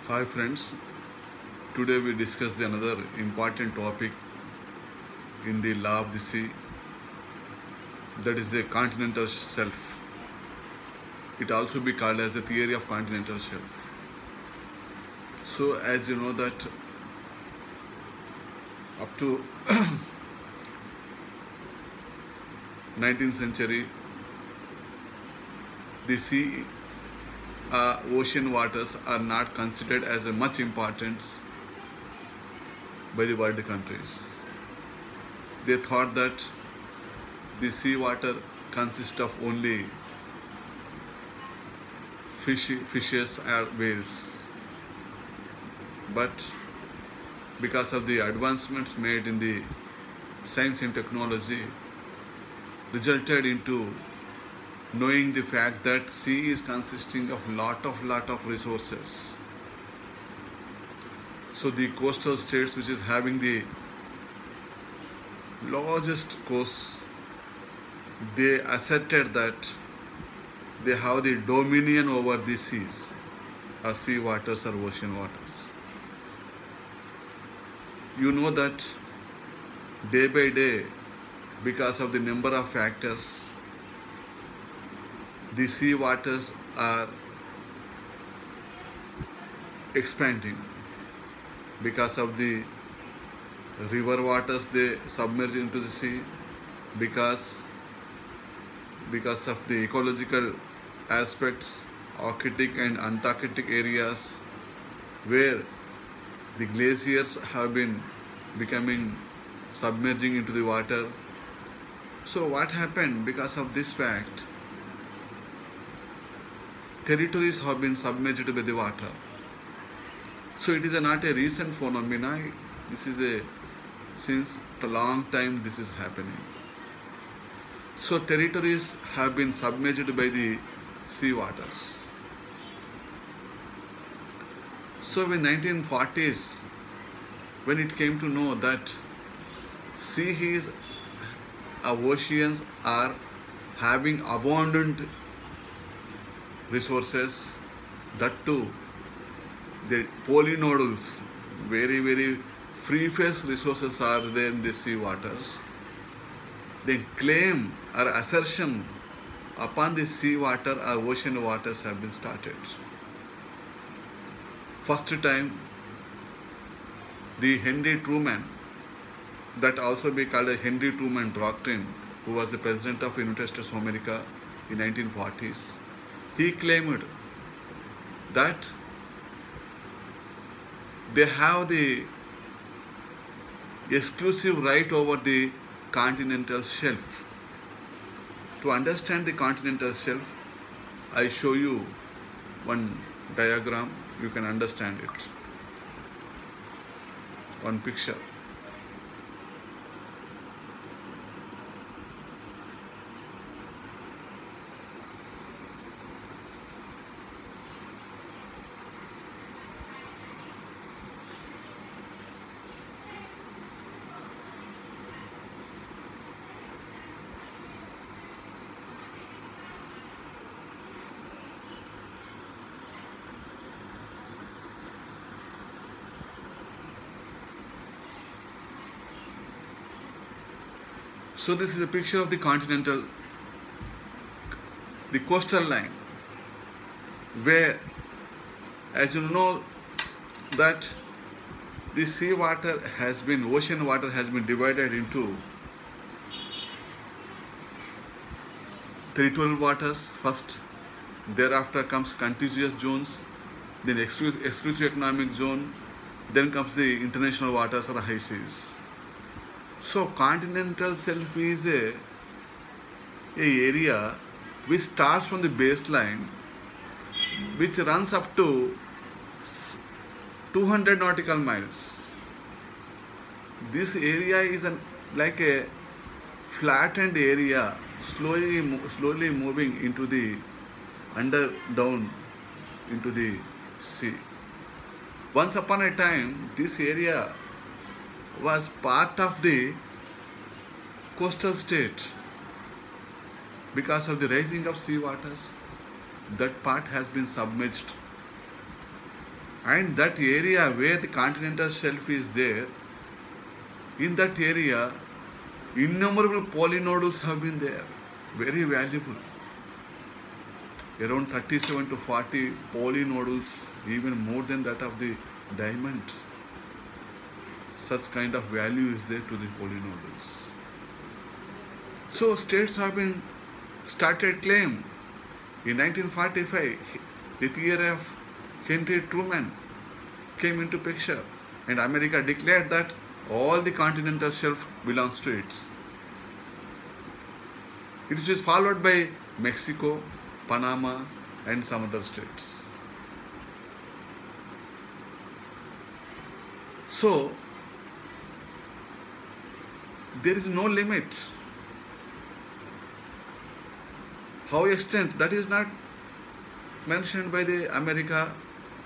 Hi friends, today we discuss another important topic in the law of the sea, that is the continental shelf. It also be called as the theory of continental shelf. So as you know that up to 19th century, the sea ocean waters are not considered as a much importance by the world countries. They thought that the sea water consists of only fishes or whales. But because of the advancements made in the science and technology, resulted into knowing the fact that sea is consisting of lot of resources. So the coastal states which is having the largest coasts, they asserted that they have the dominion over the seas, or sea waters or ocean waters. You know that day by day, because of the number of factors, the sea waters are expanding. Because of the river waters, they submerge into the sea. Because of the ecological aspects, Arctic and Antarctic areas where the glaciers have been becoming submerging into the water. So what happened? Because of this fact, territories have been submerged by the water. So it is not a recent phenomenon. This is since a long time this is happening. So territories have been submerged by the sea waters. So in 1940s, when it came to know that seas oceans are having abundant resources, that too the polynodules, very free face resources are there in the sea waters, then claim or assertion upon the sea water or ocean waters have been started. First time, the Henry Truman, that also be called the Henry Truman Doctrine, who was the president of United States of America in 1940s, he claimed that they have the exclusive right over the continental shelf. To understand the continental shelf, I show you one diagram, you can understand it. One picture. So this is a picture of the coastal line, where, as you know, that the ocean water has been divided into territorial waters first, thereafter comes contiguous zones, then exclusive economic zone, then comes the international waters or high seas. So continental shelf is a area which starts from the baseline, which runs up to 200 nautical miles. This area is like a flattened area, slowly moving into the down into the sea. Once upon a time, this area was part of the coastal state. Because of the rising of sea waters, that part has been submerged. And that area where the continental shelf is there, in that area, innumerable polynodules have been there, very valuable. Around 37 to 40 polynodules, even more than that of the diamond. Such kind of value is there to the polynodules. So states have been started claim. In 1945, the theory of Henry Truman came into picture, and America declared that all the continental shelf belongs to it. It is followed by Mexico, Panama, and some other states. So there is no limit. How extent, that is not mentioned by the America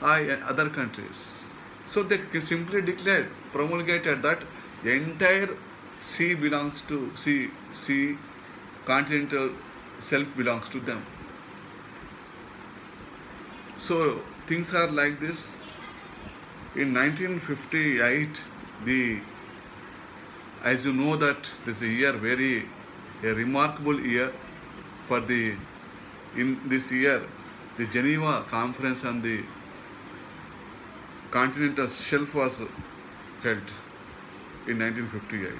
and other countries. So they simply declared, promulgated that entire sea belongs to sea continental shelf belongs to them. So things are like this. In 1958, as you know that this is a year, a remarkable year for in this year, the Geneva Conference on the continental shelf was held in 1958.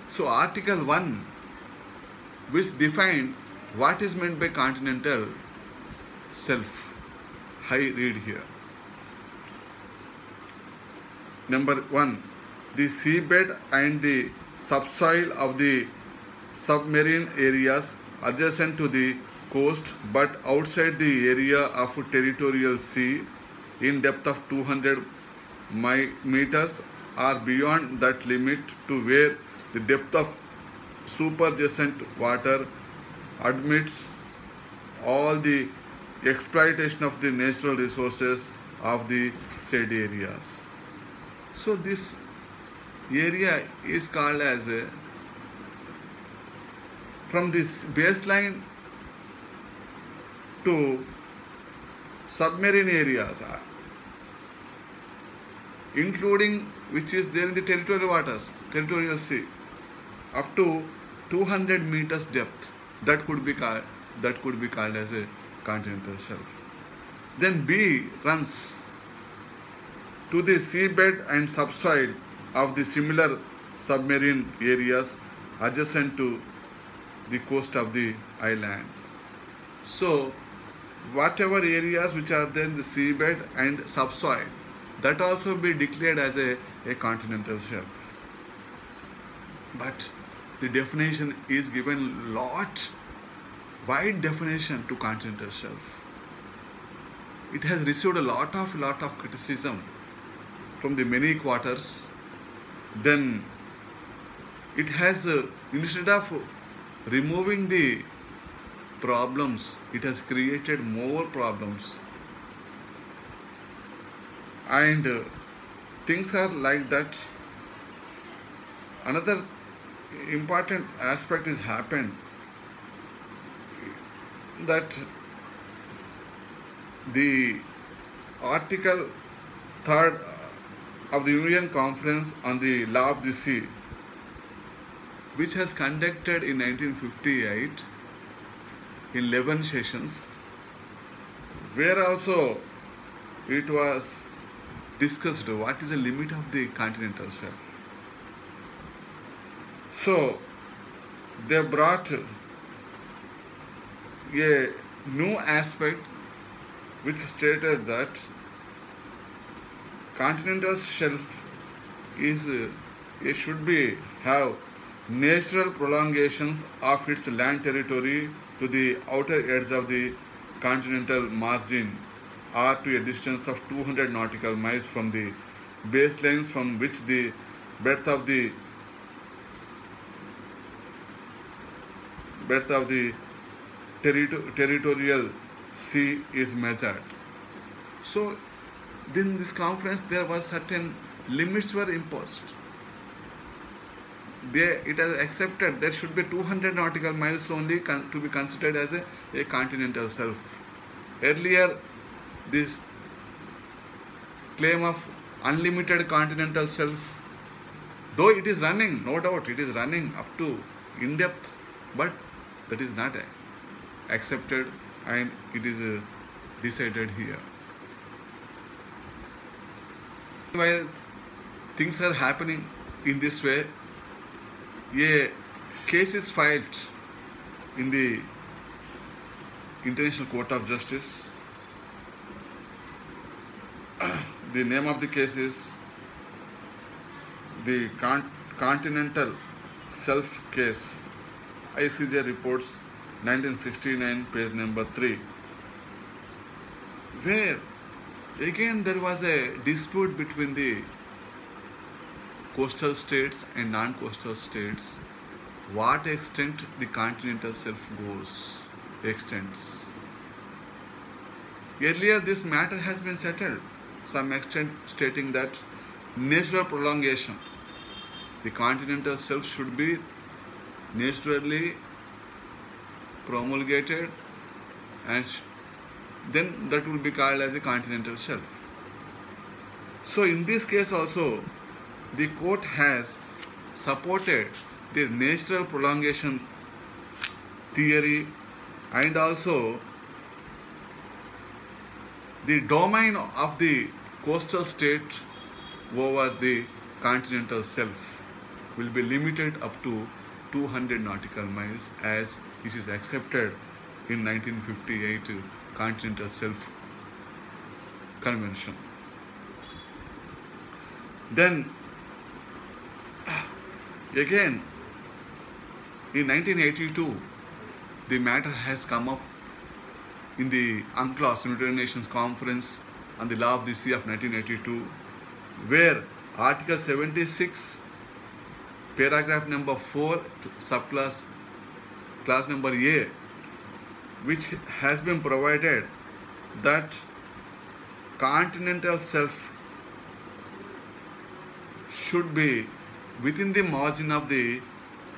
So Article 1, which defined what is meant by continental shelf, I read here. Number 1, the seabed and the subsoil of the submarine areas adjacent to the coast but outside the area of territorial sea in depth of 200 meters or beyond that limit to where the depth of superjacent water admits all the exploitation of the natural resources of the said areas. So this area is called as from this baseline to submarine areas, including which is there in the territorial waters, territorial sea, up to 200 meters depth, that could be called as a continental shelf. Then B runs to the seabed and subsoil of the similar submarine areas adjacent to the coast of the island. So whatever areas which are there in the seabed and subsoil, that also be declared as a continental shelf. But the definition is given wide definition to continental shelf. It has received a lot of criticism from the many quarters. Then it has instead of removing the problems, it has created more problems, and things are like that. Another important aspect is happened, that the Article 3rd of the UN Conference on the Law of the Sea, which has conducted in 1958 in 11 sessions, where also it was discussed what is the limit of the continental shelf. So they brought a new aspect which stated that continental shelf should have natural prolongations of its land territory to the outer edge of the continental margin, or to a distance of 200 nautical miles from the baselines from which the breadth of the territorial sea is measured. So in this conference there was certain limits were imposed. It has accepted there should be 200 nautical miles only to be considered as a continental shelf. Earlier this claim of unlimited continental shelf, though it is running, no doubt, it is running up to in depth, but that is not accepted and it is decided here. While things are happening in this way, a case is filed in the International Court of Justice. The name of the case is the Continental Shelf Case, ICJ Reports 1969, page number 3, where again there was a dispute between the coastal states and non-coastal states. What extent the continental shelf extends. Earlier this matter has been settled, some extent stating that natural prolongation, the continental shelf should be naturally promulgated and then that will be called as a continental shelf. So in this case also, the court has supported the natural prolongation theory and also the domain of the coastal state over the continental shelf will be limited up to 200 nautical miles as this is accepted in 1958 Continental Shelf Convention. Then again in 1982 the matter has come up in the UNCLOS, United Nations Conference on the Law of the Sea of 1982, where Article 76 paragraph number 4 subclass class number A, which has been provided that continental shelf should be within the margin of the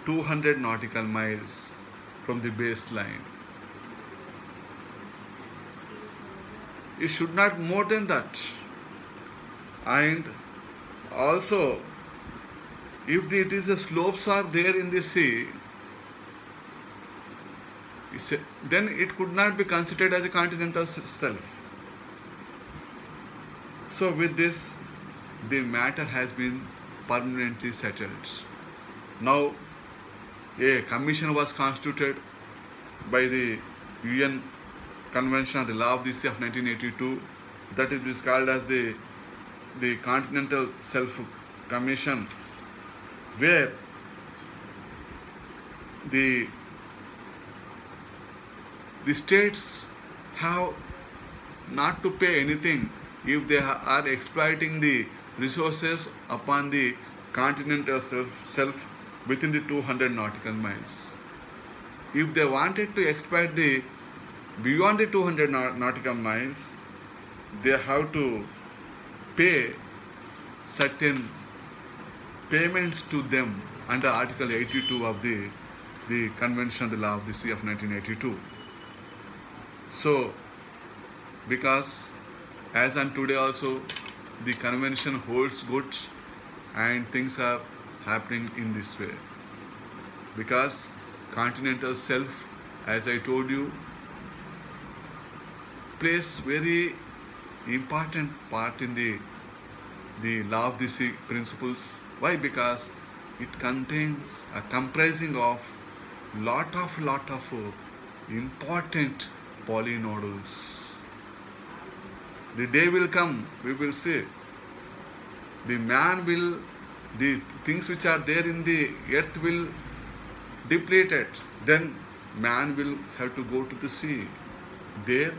200 nautical miles from the baseline. It should not more than that. And also, if the slopes are there in the sea, then it could not be considered as a continental shelf. So with this, the matter has been permanently settled. Now, a commission was constituted by the UN Convention on the Law of the Sea of 1982, that is called as the Continental Shelf Commission, where the states have not to pay anything if they are exploiting the resources upon the continental shelf within the 200 nautical miles. If they wanted to exploit the beyond the 200 nautical miles, they have to pay certain payments to them under Article 82 of the Convention on the Law of the Sea of 1982. So, because as on today also, the convention holds good and things are happening in this way. Because continental shelf, as I told you, plays very important part in the Law of the Sea principles. Why? Because it contains a comprising of lot of important polynodules. The day will come, we will see, the things which are there in the earth will deplete it. Then man will have to go to the sea. There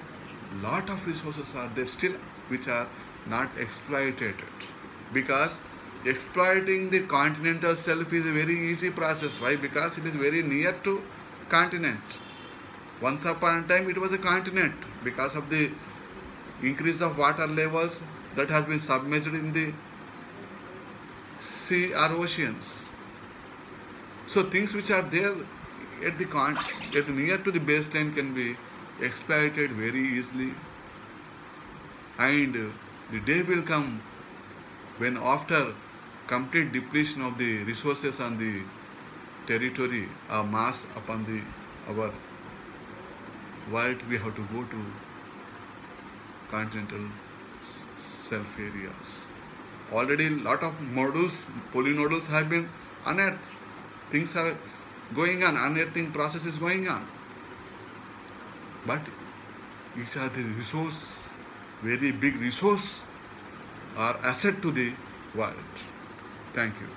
lot of resources are there still which are not exploited, because exploiting the continental shelf is a very easy process. Why? Because it is very near to continent. Once upon a time it was a continent. Because of the increase of water levels, that has been submerged in the sea or oceans. So things which are there at the near to the baseline can be exploited very easily, and The day will come when, after complete depletion of the resources on the territory, a mass upon the our world, we have to go to continental shelf areas. Already lot of modules, polynodules have been unearthed. Things are going on, unearthing process is going on. But these are the resource, very big resource or asset to the world. Thank you.